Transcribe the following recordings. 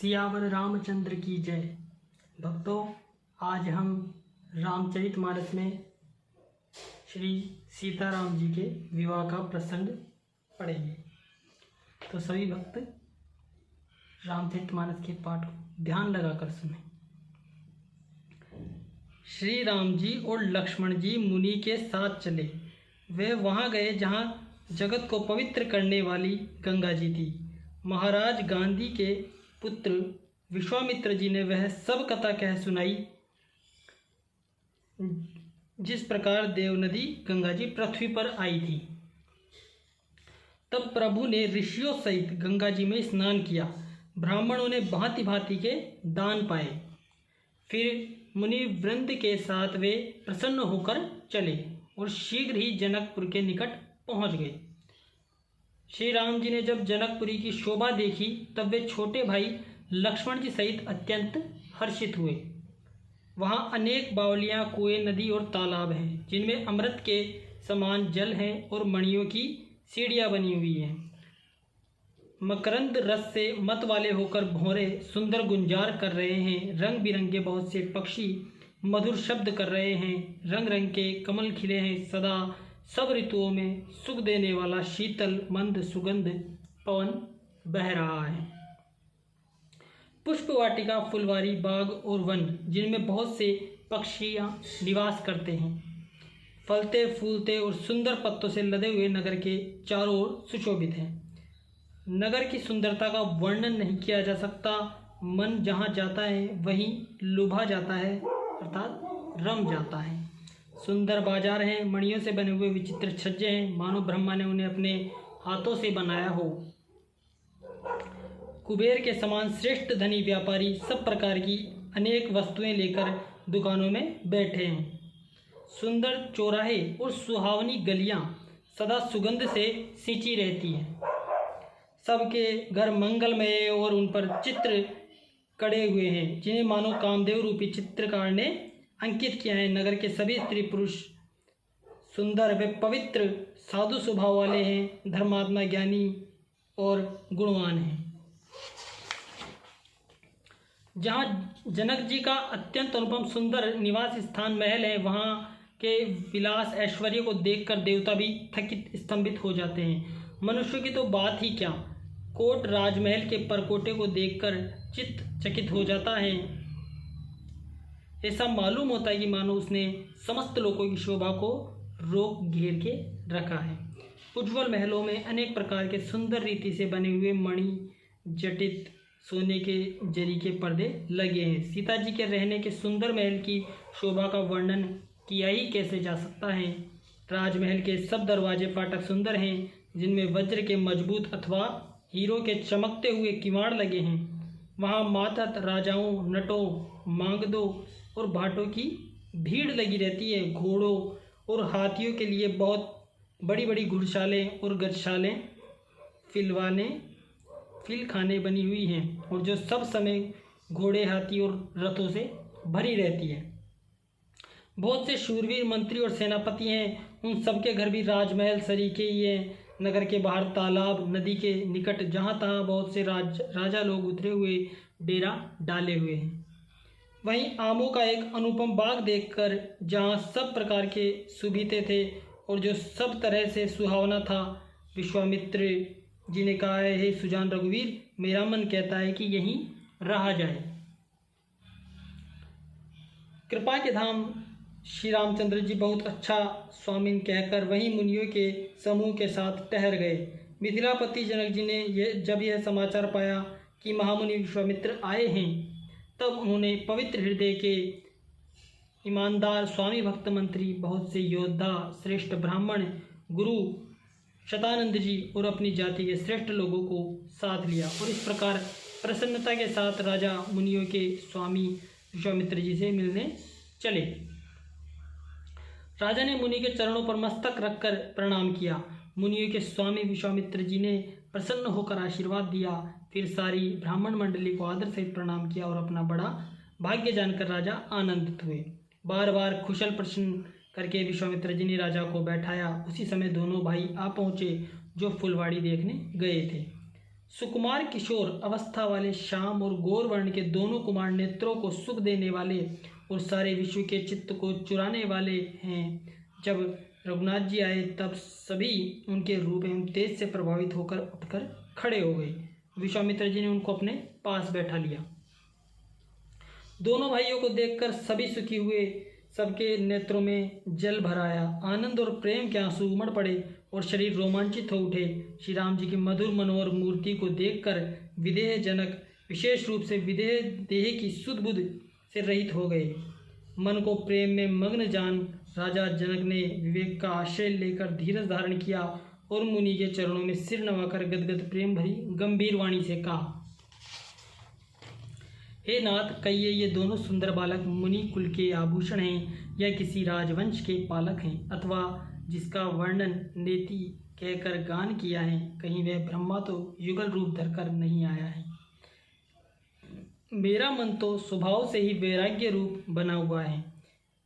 सियावर रामचंद्र की जय। भक्तों, आज हम रामचरितमानस में श्री सीताराम जी के विवाह का प्रसंग पढ़ेंगे। तो सभी भक्त रामचरितमानस के पाठ को ध्यान लगाकर सुनें। श्री राम जी और लक्ष्मण जी मुनि के साथ चले। वे वहाँ गए जहाँ जगत को पवित्र करने वाली गंगा जी थी। महाराज गांधी के पुत्र विश्वामित्र जी ने वह सब कथा कह सुनाई जिस प्रकार देव नदी गंगा जी पृथ्वी पर आई थी। तब प्रभु ने ऋषियों सहित गंगा जी में स्नान किया। ब्राह्मणों ने भांति भांति के दान पाए। फिर मुनि वृंद के साथ वे प्रसन्न होकर चले और शीघ्र ही जनकपुर के निकट पहुंच गए। श्री राम जी ने जब जनकपुरी की शोभा देखी तब वे छोटे भाई लक्ष्मण जी सहित अत्यंत हर्षित हुए। वहाँ अनेक बावलियाँ, कुएं, नदी और तालाब हैं जिनमें अमृत के समान जल है और मणियों की सीढ़ियाँ बनी हुई हैं। मकरंद रस से मत वाले होकर भौरे सुंदर गुंजार कर रहे हैं। रंग बिरंगे बहुत से पक्षी मधुर शब्द कर रहे हैं। रंग रंग के कमल खिले हैं। सदा सब ऋतुओं में सुख देने वाला शीतल मंद सुगंध पवन बह रहा है। पुष्प वाटिका, फुलवारी, बाग और वन जिनमें बहुत से पक्षियाँ निवास करते हैं। फलते फूलते और सुंदर पत्तों से लदे हुए नगर के चारों ओर सुशोभित हैं। नगर की सुंदरता का वर्णन नहीं किया जा सकता। मन जहाँ जाता है वहीं लुभा जाता है, अर्थात रम जाता है। सुंदर बाजार हैं, मणियों से बने हुए विचित्र छज्जे हैं, मानो ब्रह्मा ने उन्हें अपने हाथों से बनाया हो। कुबेर के समान श्रेष्ठ धनी व्यापारी सब प्रकार की अनेक वस्तुएं लेकर दुकानों में बैठे हैं। सुंदर चौराहे और सुहावनी गलियां सदा सुगंध से सींची रहती हैं। सबके घर मंगलमय और उन पर चित्र कड़े हुए हैं जिन्हें मानो कामदेव रूपी चित्रकार ने अंकित किया है। नगर के सभी स्त्री पुरुष सुंदर व पवित्र साधु स्वभाव वाले हैं, धर्मात्मा, ज्ञानी और गुणवान हैं। जहाँ जनक जी का अत्यंत अनुपम सुंदर निवास स्थान महल है, वहाँ के विलास ऐश्वर्य को देखकर देवता भी थकित स्तंभित हो जाते हैं। मनुष्य की तो बात ही क्या, कोट राजमहल के परकोटे को देखकर चित्त चकित हो जाता है। ऐसा मालूम होता है कि मानो उसने समस्त लोगों की शोभा को रोक घेर के रखा है। उज्ज्वल महलों में अनेक प्रकार के सुंदर रीति से बने हुए मणि जटित सोने के जरी के पर्दे लगे हैं। सीता जी के रहने के सुंदर महल की शोभा का वर्णन किया ही कैसे जा सकता है। राजमहल के सब दरवाजे फाटक सुंदर हैं जिनमें वज्र के मजबूत अथवा हीरो के चमकते हुए किवाड़ लगे हैं। वहाँ मातहत राजाओं, नटों, मांगदों और भाटों की भीड़ लगी रहती है। घोड़ों और हाथियों के लिए बहुत बड़ी बड़ी घुड़शालें और गजशालें, फिलखाने बनी हुई हैं और जो सब समय घोड़े, हाथी और रथों से भरी रहती है। बहुत से शूरवीर मंत्री और सेनापति हैं, उन सबके घर भी राजमहल सरीखे ही हैं। नगर के बाहर तालाब, नदी के निकट जहाँ तहाँ बहुत से राजा लोग उतरे हुए डेरा डाले हुए हैं। वहीं आमों का एक अनुपम बाग देखकर जहाँ सब प्रकार के सुभीते थे और जो सब तरह से सुहावना था, विश्वामित्र जी ने कहा है, हे सुजान रघुवीर, मेरा मन कहता है कि यहीं रहा जाए। कृपा के धाम श्री रामचंद्र जी बहुत अच्छा स्वामिन कहकर वहीं मुनियों के समूह के साथ ठहर गए। मिथिलापति जनक जी ने जब यह समाचार पाया कि महामुनि विश्वामित्र आए हैं, तब उन्होंने पवित्र हृदय के ईमानदार स्वामी भक्त मंत्री, बहुत से योद्धा, श्रेष्ठ ब्राह्मण, गुरु शतानंद जी और अपनी जाति के श्रेष्ठ लोगों को साथ लिया और इस प्रकार प्रसन्नता के साथ राजा मुनियों के स्वामी विश्वामित्र जी से मिलने चले। राजा ने मुनि के चरणों पर मस्तक रखकर प्रणाम किया। मुनियों के स्वामी विश्वामित्र जी ने प्रसन्न होकर आशीर्वाद दिया। फिर सारी ब्राह्मण मंडली को आदर सहित प्रणाम किया और अपना बड़ा भाग्य जानकर राजा आनंदित हुए। बार बार कुशल प्रश्न करके विश्वामित्र जी ने राजा को बैठाया। उसी समय दोनों भाई आ पहुँचे जो फुलवाड़ी देखने गए थे। सुकुमार किशोर अवस्था वाले श्याम और गौर वर्ण के दोनों कुमार नेत्रों को सुख देने वाले और सारे विश्व के चित्त को चुराने वाले हैं। जब रघुनाथ जी आए तब सभी उनके रूप एवं तेज से प्रभावित होकर उठकर खड़े हो गए। विश्वामित्र जी ने उनको अपने पास बैठा लिया। दोनों भाइयों को देखकर सभी सुखी हुए, सबके नेत्रों में जल भर आया। आनंद और प्रेम के आंसू उमड़ पड़े और शरीर रोमांचित हो उठे। श्री राम जी की मधुर मनोहर मूर्ति को देखकर विदेह जनक विशेष रूप से विदेह देह की सुध बुध से रहित हो गए। मन को प्रेम में मग्न जान राजा जनक ने विवेक का आश्रय लेकर धीरज धारण किया और मुनि के चरणों में सिर नवाकर गदगद प्रेम भरी गंभीर वाणी से कहा, हे नाथ, कहिए ये दोनों सुंदर बालक मुनि कुल के आभूषण हैं या किसी राजवंश के पालक हैं, अथवा जिसका वर्णन नेति कहकर गान किया है, कहीं वह ब्रह्मा तो युगल रूप धरकर नहीं आया है। मेरा मन तो स्वभाव से ही वैराग्य रूप बना हुआ है।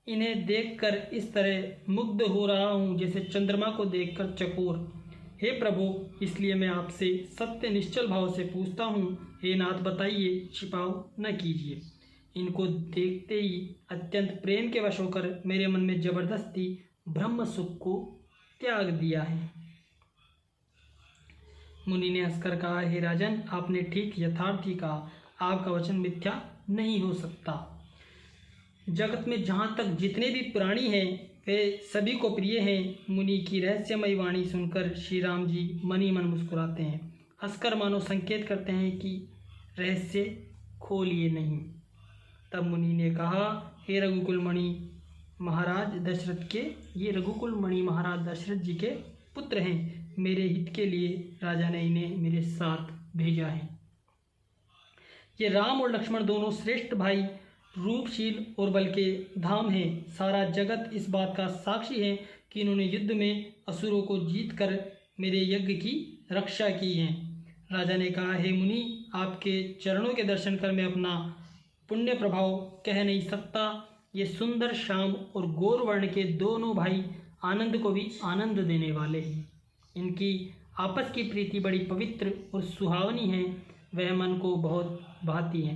इन्हें देखकर इस तरह मुग्ध हो रहा हूँ जैसे चंद्रमा को देखकर चकोर। हे प्रभु, इसलिए मैं आपसे सत्य निश्चल भाव से पूछता हूँ, हे नाथ बताइए, छिपाव न कीजिए। इनको देखते ही अत्यंत प्रेम के वश होकर मेरे मन में जबरदस्ती ब्रह्म सुख को त्याग दिया है। मुनि ने हंसकर कहा, हे राजन, आपने ठीक यथार्थ ही कहा। आपका वचन मिथ्या नहीं हो सकता। जगत में जहाँ तक जितने भी प्राणी हैं वे सभी को प्रिय हैं। मुनि की रहस्यमयी वाणी सुनकर श्री राम जी मन ही मन मुस्कुराते हैं, हंसकर मानो संकेत करते हैं कि रहस्य खोलिए नहीं। तब मुनि ने कहा, हे रघुकुल मणि महाराज दशरथ के, ये रघुकुल मणि महाराज दशरथ जी के पुत्र हैं। मेरे हित के लिए राजा ने इन्हें मेरे साथ भेजा है। ये राम और लक्ष्मण दोनों श्रेष्ठ भाई, रूपशील और बल के धाम हैं। सारा जगत इस बात का साक्षी है कि इन्होंने युद्ध में असुरों को जीतकर मेरे यज्ञ की रक्षा की है। राजा ने कहा, हे मुनि, आपके चरणों के दर्शन कर मैं अपना पुण्य प्रभाव कह नहीं सकता। ये सुंदर श्याम और गौर वर्ण के दोनों भाई आनंद को भी आनंद देने वाले हैं। इनकी आपस की प्रीति बड़ी पवित्र और सुहावनी है, वह मन को बहुत भाती है,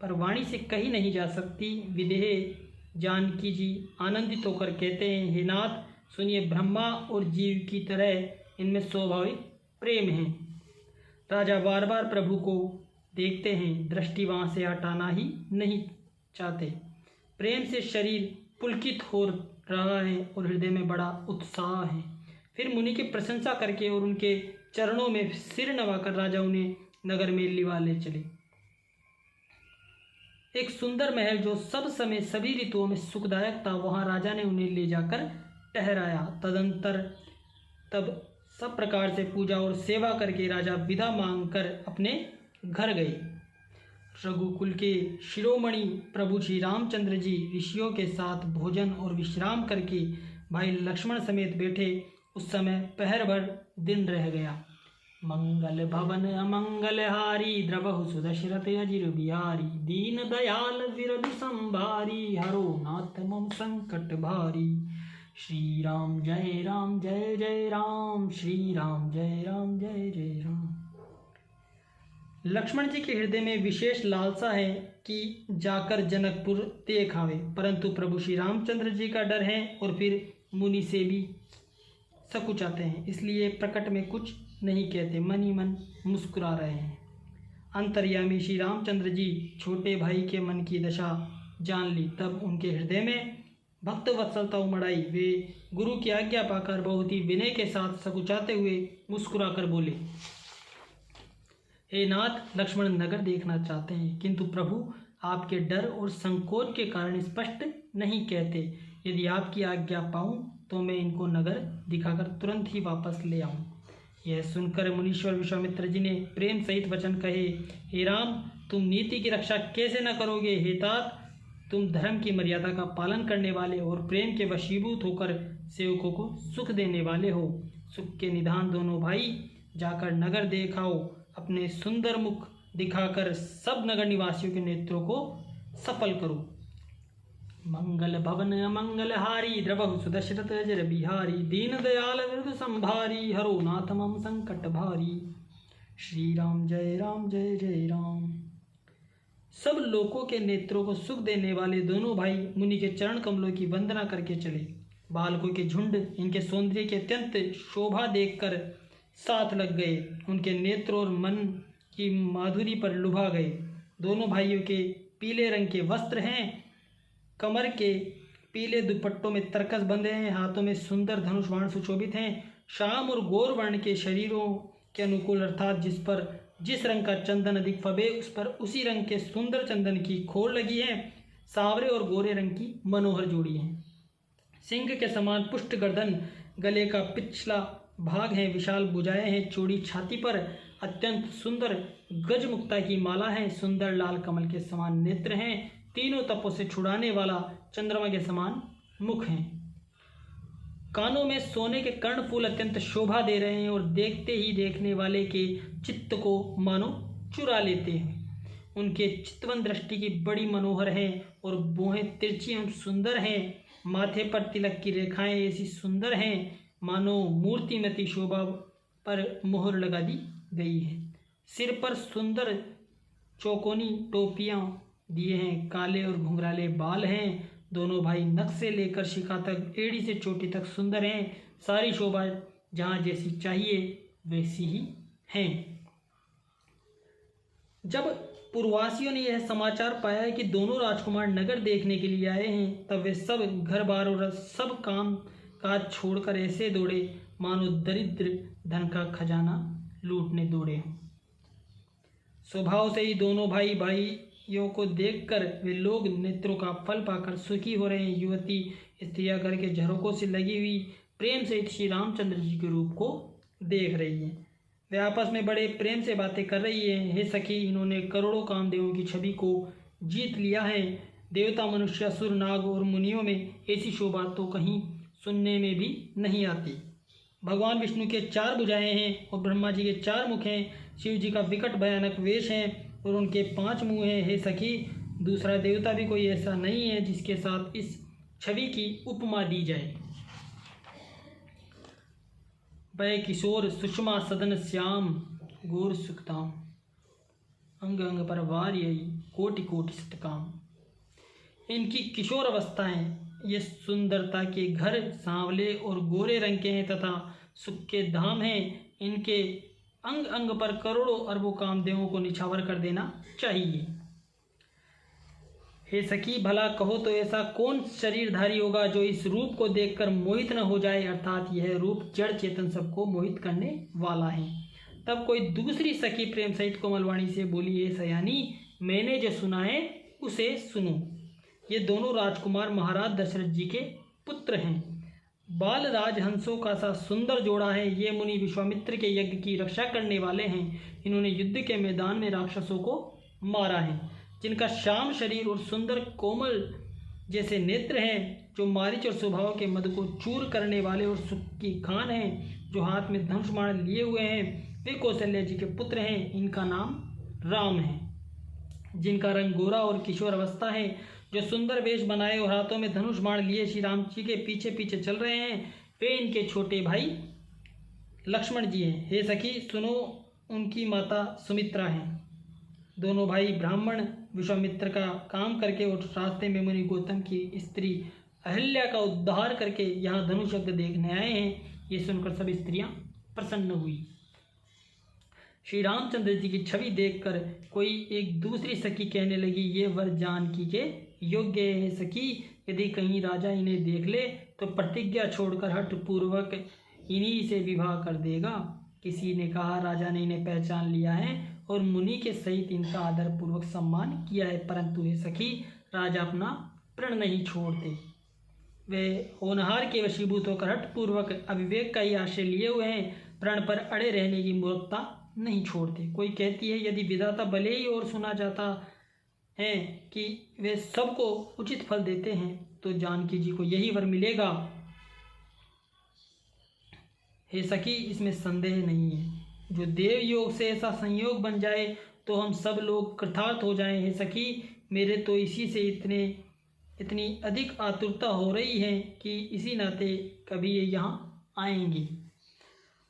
पर वाणी से कही नहीं जा सकती। विदेह जानकी जी आनंदित होकर कहते हैं, हे नाथ, सुनिए, ब्रह्मा और जीव की तरह इनमें स्वाभाविक प्रेम है। राजा बार बार प्रभु को देखते हैं, दृष्टि वहाँ से हटाना ही नहीं चाहते। प्रेम से शरीर पुलकित हो रहा है और हृदय में बड़ा उत्साह है। फिर मुनि की प्रशंसा करके और उनके चरणों में सिर नवाकर राजा उन्हें नगर में लिवा ले चले। एक सुंदर महल जो सब समय सभी ऋतुओं में सुखदायक था, वहाँ राजा ने उन्हें ले जाकर ठहराया। तदंतर तब सब प्रकार से पूजा और सेवा करके राजा विदा मांगकर अपने घर गए। रघुकुल के शिरोमणि प्रभु श्री रामचंद्र जी ऋषियों के साथ भोजन और विश्राम करके भाई लक्ष्मण समेत बैठे। उस समय पहर भर दिन रह गया। मंगल भवन अमंगल हारी, द्रवहु सुदशरथ अजिर बिहारी। दीन दयाल विरधि संभारी, हरो नाथ मम संकट भारी। श्री राम जय जय राम, श्री राम जय जय राम। लक्ष्मण जी के हृदय में विशेष लालसा है कि जाकर जनकपुर देख आवे, परंतु प्रभु श्री रामचंद्र जी का डर है और फिर मुनि से भी सकुचाते हैं, इसलिए प्रकट में कुछ नहीं कहते, मन ही मन मुस्कुरा रहे हैं। अंतर्यामी श्री रामचंद्र जी छोटे भाई के मन की दशा जान ली, तब उनके हृदय में भक्त वत्सलता उमड़ आई। वे गुरु की आज्ञा पाकर बहुत ही विनय के साथ सकुचाते हुए मुस्कुरा कर बोले, हे नाथ, लक्ष्मण नगर देखना चाहते हैं, किंतु प्रभु आपके डर और संकोच के कारण स्पष्ट नहीं कहते। यदि आपकी आज्ञा पाऊं तो मैं इनको नगर दिखाकर तुरंत ही वापस ले आऊं। यह सुनकर मुनीश्वर विश्वामित्र जी ने प्रेम सहित वचन कहे, हे राम, तुम नीति की रक्षा कैसे न करोगे? हे तात, तुम धर्म की मर्यादा का पालन करने वाले और प्रेम के वशीभूत होकर सेवकों को सुख देने वाले हो। सुख के निधान दोनों भाई, जाकर नगर देखाओ। अपने सुंदर मुख दिखाकर सब नगर निवासियों के नेत्रों को सफल करो। मंगल भवन अमंगल हारी, द्रवहु सुदशरथ अजर बिहारी। दीन दयाल विरधि संभारी, हरो नाथ मम संकट भारी। श्री राम जय जय राम। सब लोगों के नेत्रों को सुख देने वाले दोनों भाई मुनि के चरण कमलों की वंदना करके चले। बालकों के झुंड इनके सौंदर्य की अत्यंत शोभा देखकर साथ लग गए, उनके नेत्र और मन की माधुरी पर लुभा गए। दोनों भाइयों के पीले रंग के वस्त्र हैं, कमर के पीले दुपट्टों में तरकस बंधे हैं, हाथों में सुंदर धनुष बाण सुशोभित हैं। श्याम और गौर वर्ण के शरीरों के अनुकूल अर्थात जिस रंग का चंदन अधिक फबे उस पर उसी रंग के सुंदर चंदन की खोल लगी है। सांवरे और गोरे रंग की मनोहर जोड़ी है। सिंह के समान पुष्ट गर्दन, गले का पिछला भाग है, विशाल भुजाएं हैं, चौड़ी छाती पर अत्यंत सुंदर गजमुक्ता की माला है, सुंदर लाल कमल के समान नेत्र हैं, तीनों तपों से छुड़ाने वाला चंद्रमा के समान मुख हैं। कानों में सोने के कर्णफूल अत्यंत शोभा दे रहे हैं और देखते ही देखने वाले के चित्त को मानो चुरा लेते हैं। उनके चितवन दृष्टि की बड़ी मनोहर है और भौहें तिरछी एवं सुंदर हैं। माथे पर तिलक की रेखाएं ऐसी सुंदर हैं मानो मूर्तिमती शोभा पर मोहर लगा दी गई है। सिर पर सुंदर चौकोनी टोपियां दिए हैं, काले और घुंघराले बाल हैं। दोनों भाई नख से लेकर शिखा तक, एड़ी से चोटी तक सुंदर हैं। सारी शोभा जहाँ जैसी चाहिए वैसी ही हैं। जब पूर्ववासियों ने यह समाचार पाया कि दोनों राजकुमार नगर देखने के लिए आए हैं, तब वे सब घर बार और सब काम काज छोड़कर ऐसे दौड़े मानो दरिद्र धन का खजाना लूटने दौड़े हों। स्वभाव से ही दोनों भाइयों को देखकर वे लोग नेत्रों का फल पाकर सुखी हो रहे हैं। युवती स्त्रियां घर के झरोकों से लगी हुई प्रेम से श्री रामचंद्र जी के रूप को देख रही हैं। वे आपस में बड़े प्रेम से बातें कर रही हैं। हे सखी, इन्होंने करोड़ों कामदेवों की छवि को जीत लिया है। देवता, मनुष्य, असुर, नाग और मुनियों में ऐसी शोभा तो कहीं सुनने में भी नहीं आती। भगवान विष्णु के 4 भुजाएं हैं और ब्रह्मा जी के 4 मुख हैं। शिव जी का विकट भयानक वेश है और उनके 5 मुंह हैं। हे सखी, दूसरा देवता भी कोई ऐसा नहीं है जिसके साथ इस छवि की उपमा दी जाए। वह किशोर सुषमा सदन श्याम गौर सुखताम, अंग अंग पर वार यही कोटि कोटि सतकाम। इनकी किशोर अवस्था है। ये सुंदरता के घर सांवले और गोरे रंग के हैं तथा सुख के धाम हैं। इनके अंग अंग पर करोड़ों अरबों कामदेवों को निछावर कर देना चाहिए। हे सखी, भला कहो तो ऐसा कौन शरीरधारी होगा जो इस रूप को देखकर मोहित न हो जाए, अर्थात यह रूप जड़ चेतन सबको मोहित करने वाला है। तब कोई दूसरी सखी प्रेम सहित कोमलवाणी से बोली, हे सयानी, मैंने जो सुना है उसे सुनो। ये दोनों राजकुमार महाराज दशरथ जी के पुत्र हैं। बाल राजहंसों का सा सुंदर जोड़ा है। ये मुनि विश्वामित्र के यज्ञ की रक्षा करने वाले हैं। इन्होंने युद्ध के मैदान में राक्षसों को मारा है। जिनका श्याम शरीर और सुंदर कोमल जैसे नेत्र हैं, जो मारीच और स्वभाव के मद को चूर करने वाले और सुख की खान हैं, जो हाथ में धनुष बाण लिए हुए हैं, वे कौशल्या जी के पुत्र हैं। इनका नाम राम है। जिनका रंग गोरा और किशोर अवस्था है, जो सुंदर वेश बनाए और हाथों में धनुष बाण लिए श्री राम जी के पीछे पीछे चल रहे हैं, वे इनके छोटे भाई लक्ष्मण जी हैं। हे सखी सुनो, उनकी माता सुमित्रा हैं। दोनों भाई ब्राह्मण विश्वामित्र का काम करके और रास्ते में मुनि गौतम की स्त्री अहिल्या का उद्धार करके यहाँ धनुष यज्ञ देखने आए हैं। ये सुनकर सब स्त्रियां प्रसन्न हुई। श्री रामचंद्र जी की छवि देखकर कोई एक दूसरी सखी कहने लगी, ये वर जानकी के योग्य है सखी। यदि कहीं राजा इन्हें देख ले तो प्रतिज्ञा छोड़कर हठ पूर्वक इन्हीं से विवाह कर देगा। किसी ने कहा, राजा ने इन्हें पहचान लिया है और मुनि के सहित इनका आदर पूर्वक सम्मान किया है, परंतु हे सखी, राजा अपना प्रण नहीं छोड़ते। वे होनहार के वशीभूत होकर हठ पूर्वक अविवेक का ही आश्रय लिए हुए हैं, प्रण पर अड़े रहने की मूर्खता नहीं छोड़ते। कोई कहती है, यदि विधाता भले ही और सुना जाता है कि वे सबको उचित फल देते हैं, तो जानकी जी को यही वर मिलेगा। हे सखी, इसमें संदेह नहीं है। जो देव योग से ऐसा संयोग बन जाए तो हम सब लोग कृतार्थ हो जाएं। हे सखी, मेरे तो इसी से इतनी अधिक आतुरता हो रही है कि इसी नाते कभी ये यहाँ आएंगी।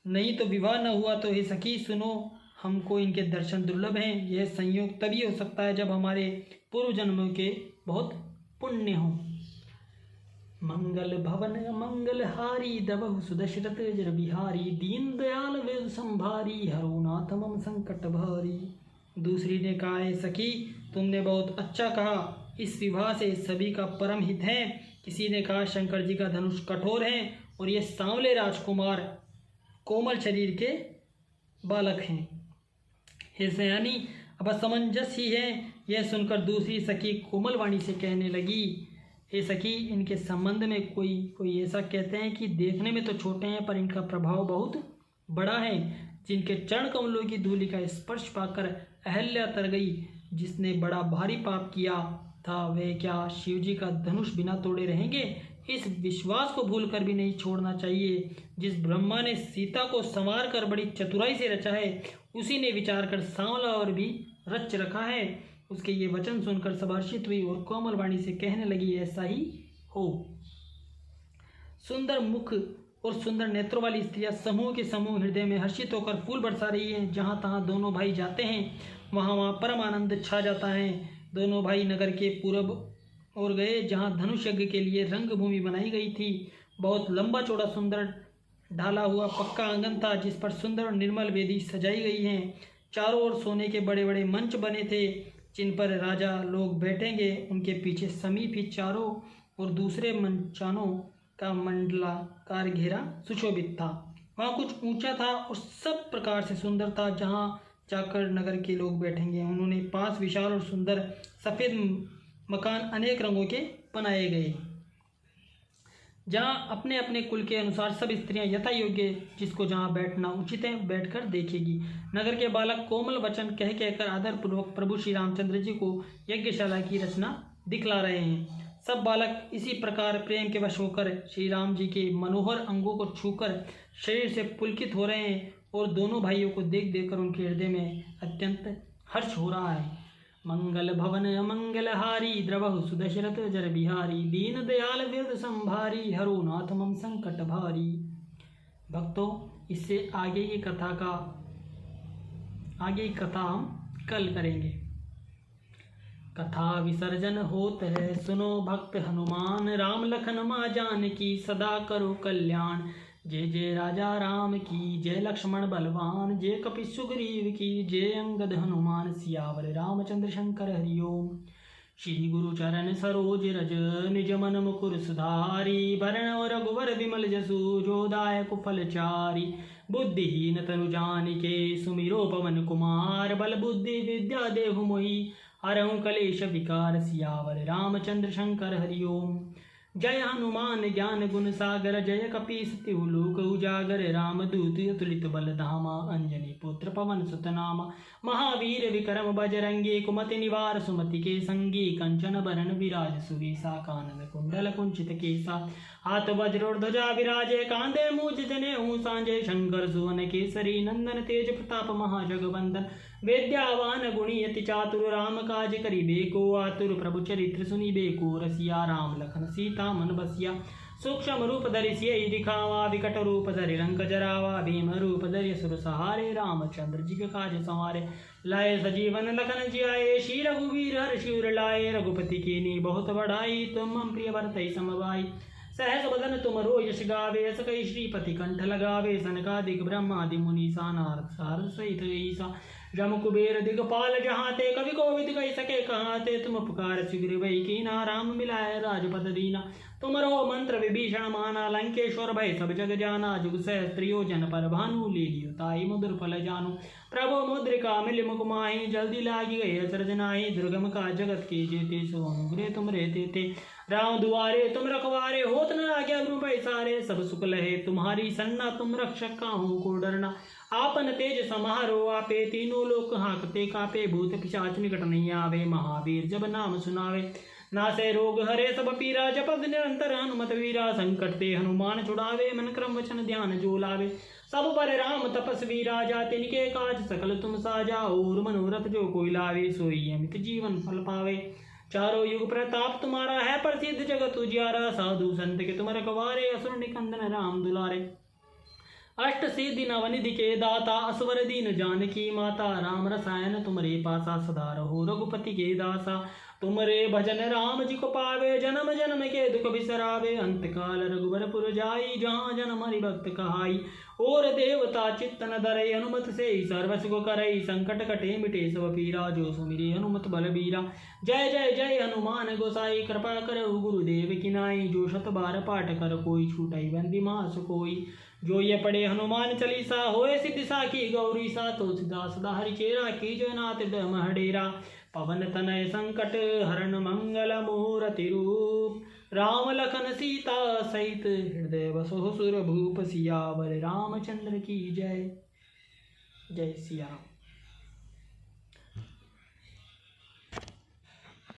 नहीं तो विवाह न हुआ तो हे सखी सुनो, हमको इनके दर्शन दुर्लभ हैं। यह संयोग तभी हो सकता है जब हमारे पूर्व जन्मों के बहुत पुण्य हों। मंगल भवन मंगल हारी दबहु सुदशरथ जर बिहारी दीन दयाल वेद संभारी हरो नाथ मम संकट भारी। दूसरी ने कहा, है सखी तुमने बहुत अच्छा कहा, इस विवाह से सभी का परम हित है। किसी ने कहा, शंकर जी का धनुष कठोर है और ये सांवले राजकुमार कोमल शरीर के बालक हैं। हे सयानी अब असमंजस ही है। यह सुनकर दूसरी सखी कोमल वाणी से कहने लगी, हे सखी इनके संबंध में कोई ऐसा कहते हैं कि देखने में तो छोटे हैं पर इनका प्रभाव बहुत बड़ा है। जिनके चरण कमलों की धूलि का स्पर्श पाकर अहल्या तर गई, जिसने बड़ा भारी पाप किया था वे क्या शिवजी का धनुष बिना तोड़े रहेंगे? इस विश्वास को भूलकर भी नहीं छोड़ना चाहिए। जिस ब्रह्मा ने सीता को संवार कर बड़ी चतुराई से रचा है, उसी ने विचार कर सांवला और भी रच रखा है। उसके ये वचन सुनकर सब हर्षित हुई और कोमल वाणी से कहने लगी, ऐसा ही हो। सुंदर मुख और सुंदर नेत्रों वाली स्त्रियां समूह के समूह हृदय में हर्षित होकर फूल बरसा रही हैं। जहाँ तहाँ दोनों भाई जाते हैं वहाँ परम आनंद छा जाता है। दोनों भाई नगर के पूरब और गए, जहाँ धनुष यज्ञ के लिए रंग भूमि बनाई गई थी। बहुत लंबा चौड़ा सुंदर ढाला हुआ पक्का आंगन था, जिस पर सुंदर और निर्मल वेदी सजाई गई हैं। चारों ओर सोने के बड़े बड़े मंच बने थे, जिन पर राजा लोग बैठेंगे। उनके पीछे समीप ही चारों और दूसरे मंचानों का मंडलाकार घेरा सुशोभित था। वहाँ कुछ ऊंचा था और सब प्रकार से सुंदर था, जहाँ जाकर नगर के लोग बैठेंगे। उन्होंने 5 विशाल और सुंदर सफ़ेद मकान अनेक रंगों के बनाए गए, जहाँ अपने अपने कुल के अनुसार सब स्त्रियां यथा योग्य जिसको जहाँ बैठना उचित है बैठकर देखेगी। नगर के बालक कोमल वचन कह कहकर आदरपूर्वक प्रभु श्री रामचंद्र जी को यज्ञशाला की रचना दिखला रहे हैं। सब बालक इसी प्रकार प्रेम के वश होकर श्री राम जी के मनोहर अंगों को छूकर शरीर से पुलकित हो रहे हैं और दोनों भाइयों को देख देखकर उनके हृदय में अत्यंत हर्ष हो रहा है। मंगल भवन अमंगल हारी द्रवहु सुदशरथ जर बिहारी दीन दयाल वेद संभारी हरो नाथ मम संकट भारी। भक्तों, इससे आगे की कथा हम कल करेंगे। कथा विसर्जन होत है सुनो भक्त हनुमान, राम लखन माँ जानकी सदा करो कल्याण। जय जय राजा राम की जय, लक्ष्मण बलवान जय, कपि सुग्रीव की जय, अंगद हनुमान सियावर रामचंद्र शंकर हरिओम। श्री गुरु चरण सरोज रज निज मन मुकुर सुधारी, भरण और रघुवर विमल जसु जो दायक फलचारी। बुद्धिहीन तनु जानिके सुमिरो पवन कुमार, बल बुद्धि विद्या देहु मोहि हरहु कलेश विकार। सियावर रामचंद्र शंकर हरिओम। जय हनुमान ज्ञान गुण सागर, जय कपीस तिहु लोक उजागर। रामदूत अतुलित बल धामा, अंजनी पुत्र पवन सुत नामा। महावीर विक्रम बजरंगी, कुमति निवार सुमति के संगी। कंचन बरन विराज सुवेसा, कानन कुंडल कुंचित केसा। हाथ वज्रोध्वजा विराजे, कांधे मूज जनेऊ सांजे। शंकर सुवन केसरी नंदन, तेज प्रताप महाजगवंदन। वेद्यावान गुणी अति चातुर, राम काज करिबेको आतुर। प्रभु चरित्र सुनिबेको रसिया, राम लखन सीता मन बसिया। सूक्ष्म रूप धरि सियहि दिखावा, विकट रूप धरि लंक जरावा। भीम रूप धरि असुर सहारे, रामचंद्र जी के काज संवारे। लाए सजीवन लखन जियाए, श्री रघुवीर हर्षि उर लाए। रघुपति कीन्ही बहुत बड़ाई, तुम मम प्रिय भरतहि सम भाई। सहस बदन तुमरो यश गावे, सकई श्रीपति कंठ लगावे। सनकादिक ब्रह्मादि मुनीसा, नारद सारद सहित ईसा। जम कुबेर दिगपाल जहाते, कवि कोविद कहि सके कहाते। तुम पुकार शीघ्र वही कीना, राम मिलाए राजपद दीना। तुमरो मंत्र विभीषण माना, लंकेश्वर भय सब जग जाना। जुग सहस्त्र योजन पर भानु, लीलियो ताई मधुर फल जानु। प्रभु मुद्रिका मिल मुख माहि, जल्दी लागी गए अचरज नाहि। दुर्गम का जगत के जेते, सो अनुग्रह तुम रहते थे। राम दुआरे तुम रखवारे, होत न आज्ञा बिनु पैसारे। सब सुख लहे तुम्हारी सन्ना, तुम रक्षक काहू को डरना। आपन तेज समारो आपे, तीनों लोक हाँकते कापे। भूत पिशाच निकट नहीं आवे, महावीर जब नाम सुनावे। नासे रोग हरे सब पीरा, जपत निरंतर हनुमत वीरा। संकट ते हनुमान छुड़ावे, मन क्रम वचन ध्यान जो लावे। सब पर राम तपस्वी राजा, तिनके काज सकल तुम साजा। और मनोरथ जो कोई लावे, सोई अमित जीवन फल पावे। चारों युग प्रताप तुम्हारा है, प्रसिद्ध जगत उजियारा। साधु संत के तुम रखवारे, असुर निकंदन राम दुलारे। अष्ट सिद्धि नवनिधि के दाता असवर दीन जानकी माता। राम रसायन तुमरे पासा सदा रहो रघुपति के दासा। तुमरे भजन राम जी को पावे जन्म जन्म के दुख बिसरावे। अंत काल रघुबरपुर जाई जहाँ जन्म हरि भक्त कहाई। और देवता चित्त न धरे हनुमत से सर्व सुख करई। संकट कटे मिटे सब पीरा जो सुमिरे हनुमत बलबीरा। जय जय जय हनुमान गोसाई कृपा करहु गुरुदेव की नाई। जो शत बार पाठ कर कोई छूटई बंदी मास कोई। जो ये पढ़े हनुमान चालीसा होए सिद्धि साखी गौरी सा। तो सदा सदा हरिचेरा की जय नाथ डम हडेरा। पवन तनय संकट हरण मंगल मूर्ति रूप। राम लखन सीता सहित हृदय बसो सुर भूप। सियावर रामचंद्र की जय। जय सिया राम।